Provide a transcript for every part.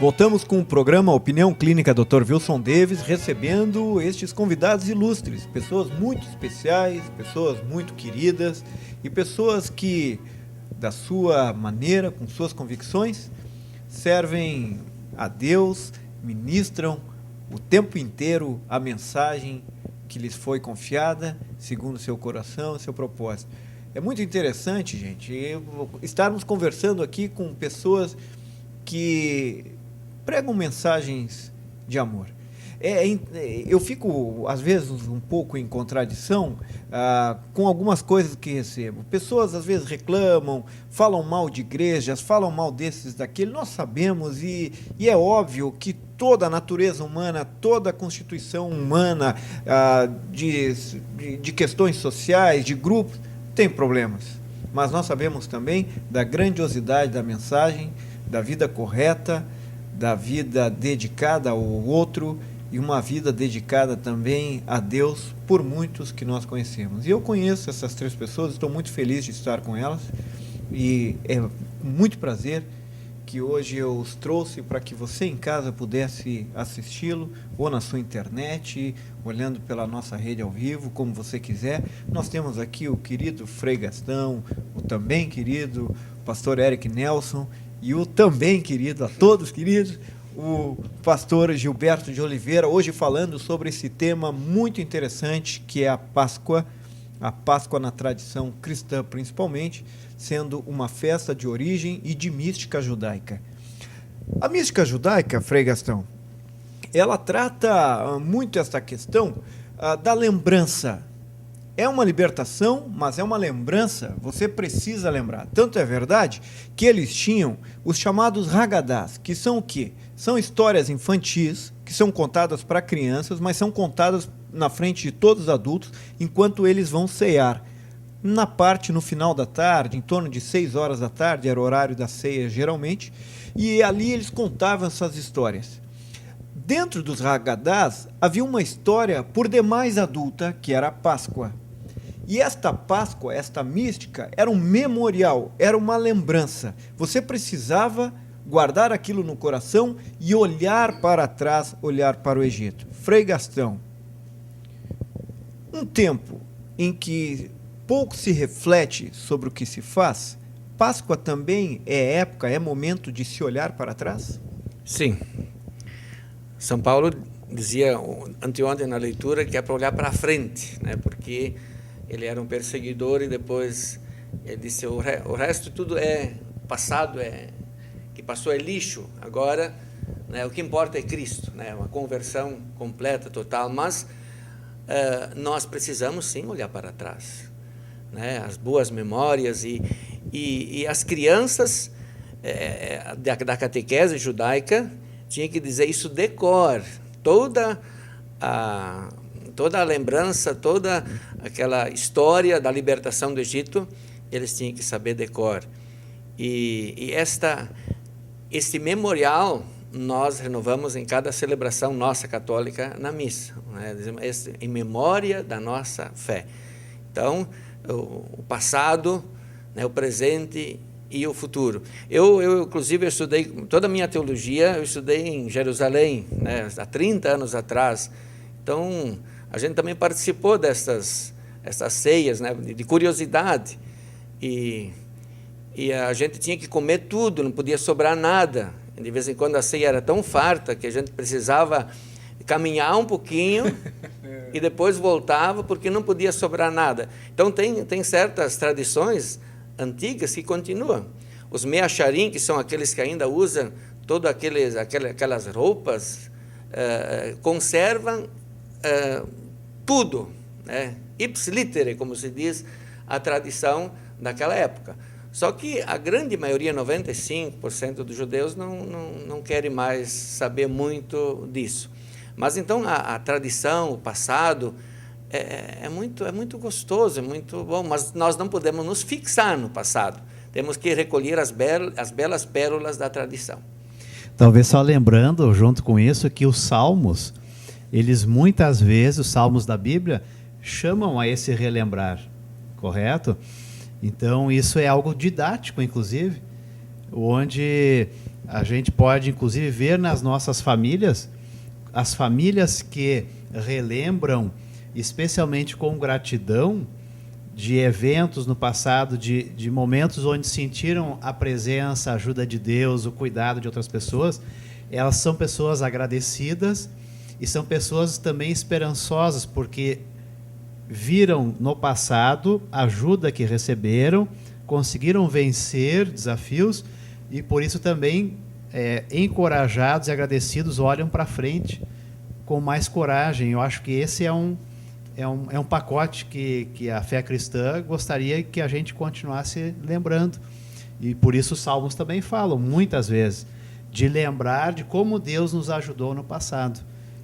Voltamos com o programa Opinião Clínica Dr. Wilson Davis, recebendo estes convidados ilustres, pessoas muito especiais, pessoas muito queridas e pessoas que, da sua maneira, com suas convicções, servem a Deus, ministram o tempo inteiro a mensagem que lhes foi confiada, segundo seu coração, seu propósito. É muito interessante, gente, estarmos conversando aqui com pessoas que pregam mensagens de amor. Eu fico, às vezes, um pouco em contradição com algumas coisas que recebo. Pessoas, às vezes, reclamam, falam mal de igrejas, falam mal desses, daquele. Nós sabemos, e é óbvio que toda a natureza humana, toda a constituição humana de questões sociais, de grupos, tem problemas. Mas nós sabemos também da grandiosidade da mensagem, da vida correta, da vida dedicada ao outro e uma vida dedicada também a Deus por muitos que nós conhecemos. E eu conheço essas três pessoas, estou muito feliz de estar com elas e é com muito prazer que hoje eu os trouxe para que você em casa pudesse assisti-lo ou na sua internet, olhando pela nossa rede ao vivo, como você quiser. Nós temos aqui o querido Frei Gastão, o também querido pastor Eric Nelson e o também querido, a todos queridos, o pastor Gilberto de Oliveira, hoje falando sobre esse tema muito interessante que é a Páscoa na tradição cristã principalmente, sendo uma festa de origem e de mística judaica. A mística judaica, Frei Gastão, ela trata muito esta questão da lembrança. É uma libertação, mas é uma lembrança, você precisa lembrar. Tanto é verdade que eles tinham os chamados Hagadás, que são o quê? São histórias infantis, que são contadas para crianças, mas são contadas na frente de todos os adultos, enquanto eles vão cear. No final da tarde, em torno de 6 horas da tarde, era o horário da ceia geralmente, e ali eles contavam essas histórias. Dentro dos Hagadás, havia uma história por demais adulta, que era a Páscoa. E esta Páscoa, esta mística, era um memorial, era uma lembrança. Você precisava guardar aquilo no coração e olhar para trás, olhar para o Egito. Frei Gastão, um tempo em que pouco se reflete sobre o que se faz, Páscoa também é época, é momento de se olhar para trás? Sim. São Paulo dizia anteontem na leitura que é para olhar para frente, né? Porque ele era um perseguidor e depois ele disse o resto tudo é passado, que passou é lixo, agora, né, o que importa é Cristo, né? Uma conversão completa, total, mas nós precisamos sim olhar para trás, né? As boas memórias e as crianças da catequese judaica tinha que dizer isso de cor, toda a lembrança, toda aquela história da libertação do Egito, eles tinham que saber de cor. E este memorial nós renovamos em cada celebração nossa católica na missa, né? Em memória da nossa fé. Então, o passado, né, o presente e o futuro. Eu inclusive, estudei toda a minha teologia, eu estudei em Jerusalém, né, há 30 anos atrás. Então, a gente também participou dessas ceias, né, de curiosidade. E a gente tinha que comer tudo, não podia sobrar nada. De vez em quando a ceia era tão farta que a gente precisava caminhar um pouquinho e depois voltava porque não podia sobrar nada. Então, tem certas tradições antigas que continuam. Os meacharim, que são aqueles que ainda usam todas aquelas roupas, conservam tudo, né? Ips litere, como se diz, a tradição daquela época. Só que a grande maioria, 95% dos judeus, não querem mais saber muito disso. Mas então a tradição, o passado, é muito gostoso, é muito bom, mas nós não podemos nos fixar no passado. Temos que recolher as belas pérolas da tradição. Talvez só lembrando, junto com isso, que os salmos, eles muitas vezes, os salmos da Bíblia, chamam a esse relembrar, correto? Então, isso é algo didático, inclusive, onde A gente pode, inclusive, ver nas nossas famílias, as famílias que relembram, especialmente com gratidão, de eventos no passado, de momentos onde sentiram a presença, a ajuda de Deus, o cuidado de outras pessoas. Elas são pessoas agradecidas e são pessoas também esperançosas, porque viram no passado a ajuda que receberam, conseguiram vencer desafios e por isso também, encorajados e agradecidos, olham para frente com mais coragem. Eu acho que esse é um pacote que a fé cristã gostaria que a gente continuasse lembrando. E por isso os salmos também falam, muitas vezes, de lembrar de como Deus nos ajudou no passado.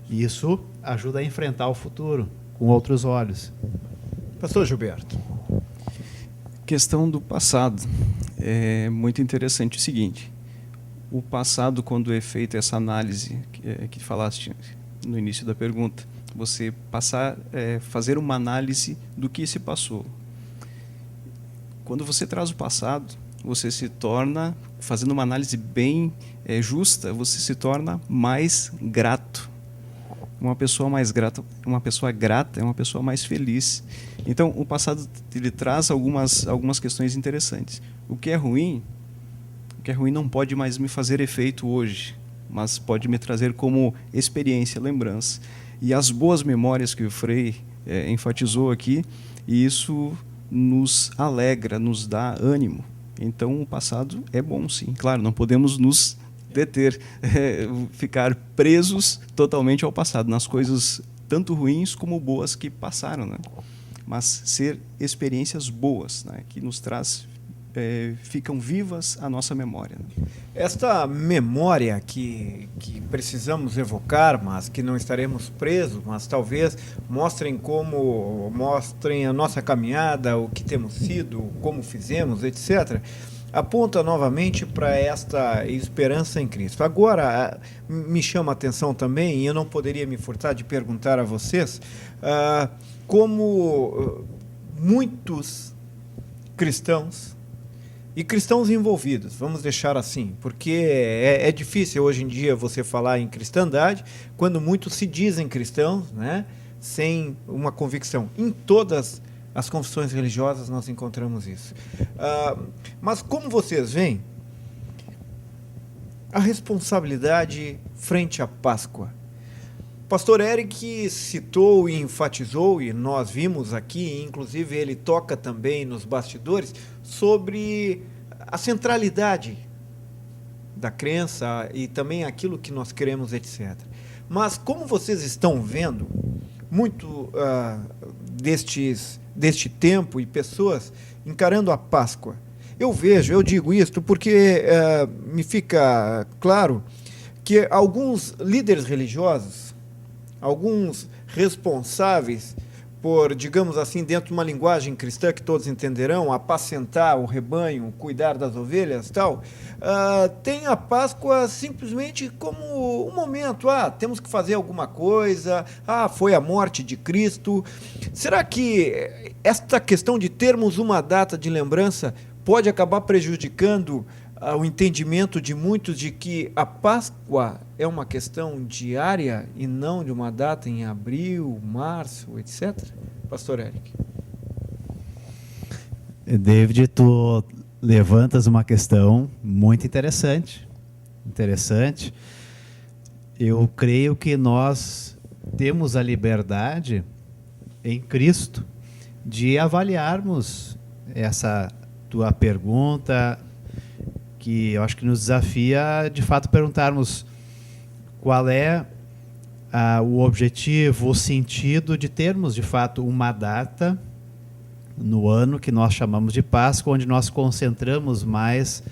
E isso ajuda a enfrentar o futuro com outros olhos. Pastor Gilberto. Questão do passado. É muito interessante o seguinte. O passado, quando é feita essa análise que falaste no início da pergunta, você fazer uma análise do que se passou. Quando você traz o passado, você se torna, fazendo uma análise bem justa, você se torna mais grato. Uma pessoa mais grata, uma pessoa grata é uma pessoa mais feliz. Então, o passado ele traz algumas questões interessantes. O que é ruim não pode mais me fazer efeito hoje, mas pode me trazer como experiência, lembrança. E as boas memórias que o Frei enfatizou aqui, e isso nos alegra, nos dá ânimo. Então, o passado é bom, sim. Claro, não podemos nos deter, ficar presos totalmente ao passado, nas coisas tanto ruins como boas que passaram, né? Mas ser experiências boas, né? Que nos traz, ficam vivas a nossa memória. Né? Esta memória que precisamos evocar, mas que não estaremos presos, mas talvez mostrem a nossa caminhada, o que temos sido, como fizemos, etc., aponta novamente para esta esperança em Cristo. Agora, me chama a atenção também, e eu não poderia me furtar de perguntar a vocês, como muitos cristãos, e cristãos envolvidos, vamos deixar assim, porque é difícil hoje em dia você falar em cristandade, quando muitos se dizem cristãos, né, sem uma convicção. Em todas as confissões religiosas nós encontramos isso. Mas como vocês veem, a responsabilidade frente à Páscoa. Pastor Eric citou e enfatizou, e nós vimos aqui, inclusive ele toca também nos bastidores, sobre a centralidade da crença e também aquilo que nós queremos, etc. Mas como vocês estão vendo, muito deste tempo e pessoas encarando a Páscoa, eu digo isto porque me fica claro que alguns líderes religiosos, alguns responsáveis por, digamos assim, dentro de uma linguagem cristã que todos entenderão, apacentar o rebanho, cuidar das ovelhas e tal, tem a Páscoa simplesmente como um momento, temos que fazer alguma coisa, foi a morte de Cristo. Será que esta questão de termos uma data de lembrança pode acabar prejudicando o entendimento de muitos de que a Páscoa é uma questão diária e não de uma data em abril, março, etc? Pastor Eric. David, tu levantas uma questão muito interessante. Eu creio que nós temos a liberdade em Cristo de avaliarmos essa tua pergunta, que eu acho que nos desafia, de fato, perguntarmos qual é o objetivo, o sentido de termos, de fato, uma data no ano que nós chamamos de Páscoa, onde nós concentramos mais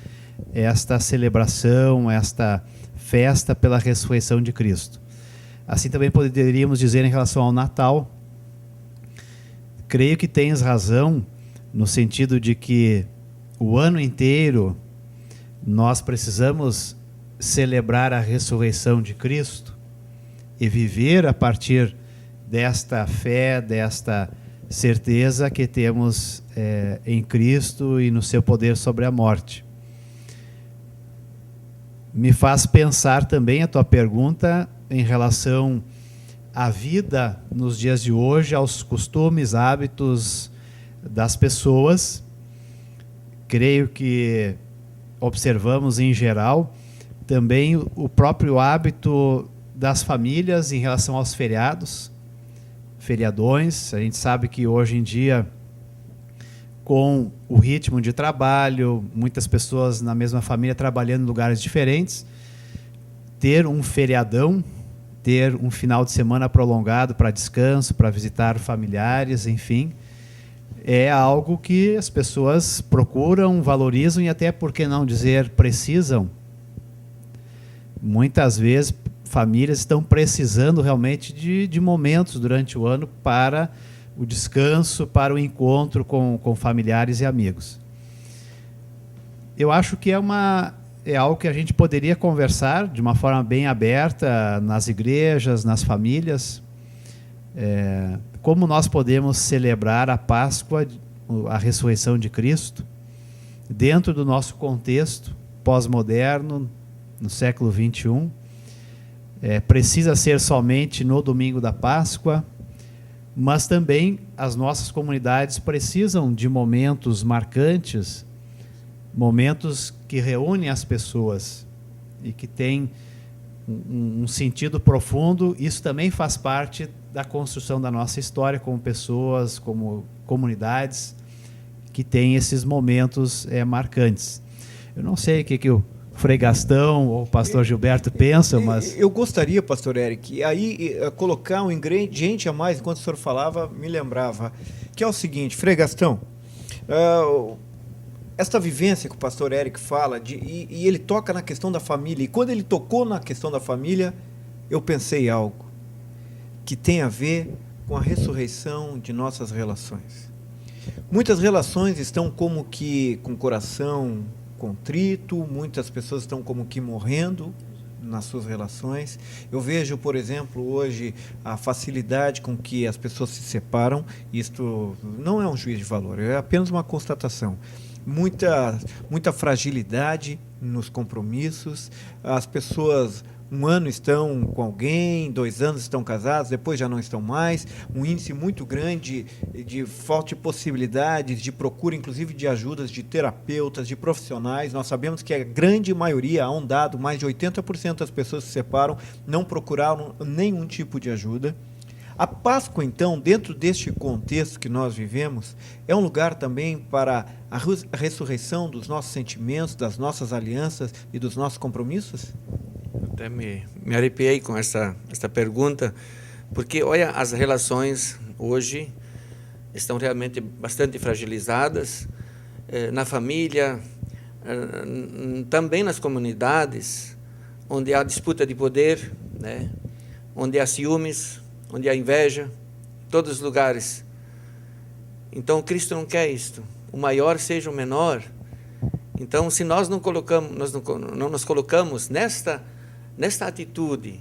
esta celebração, esta festa pela ressurreição de Cristo. Assim também poderíamos dizer em relação ao Natal. Creio que tens razão no sentido de que o ano inteiro nós precisamos celebrar a ressurreição de Cristo e viver a partir desta fé, desta certeza que temos em Cristo e no seu poder sobre a morte. me faz pensar também a tua pergunta em relação à vida nos dias de hoje, aos costumes, hábitos das pessoas. Creio que observamos em geral também o próprio hábito das famílias em relação aos feriados, feriadões. A gente sabe que hoje em dia, com o ritmo de trabalho, muitas pessoas na mesma família trabalhando em lugares diferentes, ter um feriadão, ter um final de semana prolongado para descanso, para visitar familiares, enfim, é algo que as pessoas procuram, valorizam e até, por que não dizer, precisam. Muitas vezes, famílias estão precisando realmente de momentos durante o ano para o descanso, para o encontro com familiares e amigos. Eu acho que é algo que a gente poderia conversar de uma forma bem aberta nas igrejas, nas famílias. Como nós podemos celebrar a Páscoa, a ressurreição de Cristo, dentro do nosso contexto pós-moderno, no século XXI. Precisa ser somente no domingo da Páscoa, mas também as nossas comunidades precisam de momentos marcantes, momentos que reúnem as pessoas e que têm um sentido profundo. Isso também faz parte da construção da nossa história como pessoas, como comunidades que têm esses momentos marcantes. Eu não sei o que o Frei Gastão ou o pastor Gilberto pensam, mas... Eu gostaria, pastor Eric, aí colocar um ingrediente a mais, enquanto o senhor falava, me lembrava, que é o seguinte, Frei Gastão, esta vivência que o pastor Eric fala, e ele toca na questão da família, e quando ele tocou na questão da família, eu pensei algo que tem a ver com a ressurreição de nossas relações. Muitas relações estão como que com o coração contrito, muitas pessoas estão como que morrendo nas suas relações. Eu vejo, por exemplo, hoje a facilidade com que as pessoas se separam. Isto não é um juízo de valor, é apenas uma constatação. Muita fragilidade nos compromissos, as pessoas 1 ano estão com alguém, 2 anos estão casados, depois já não estão mais, um índice muito grande de falta de possibilidades, de procura inclusive de ajudas de terapeutas, de profissionais. Nós sabemos que a grande maioria, há um dado, mais de 80% das pessoas que se separam não procuraram nenhum tipo de ajuda. A Páscoa, então, dentro deste contexto que nós vivemos, é um lugar também para a ressurreição dos nossos sentimentos, das nossas alianças e dos nossos compromissos? Até me arrepiei com essa pergunta, porque, olha, as relações hoje estão realmente bastante fragilizadas, na família, também nas comunidades, onde há disputa de poder, né? Onde há ciúmes, onde há inveja, em todos os lugares. Então, Cristo não quer isto. O maior seja o menor. Então, se nós não nos colocamos nesta atitude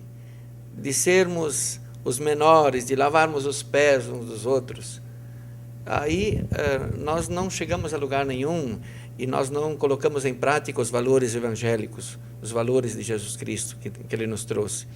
de sermos os menores, de lavarmos os pés uns dos outros, aí nós não chegamos a lugar nenhum e nós não colocamos em prática os valores evangélicos, os valores de Jesus Cristo que Ele nos trouxe.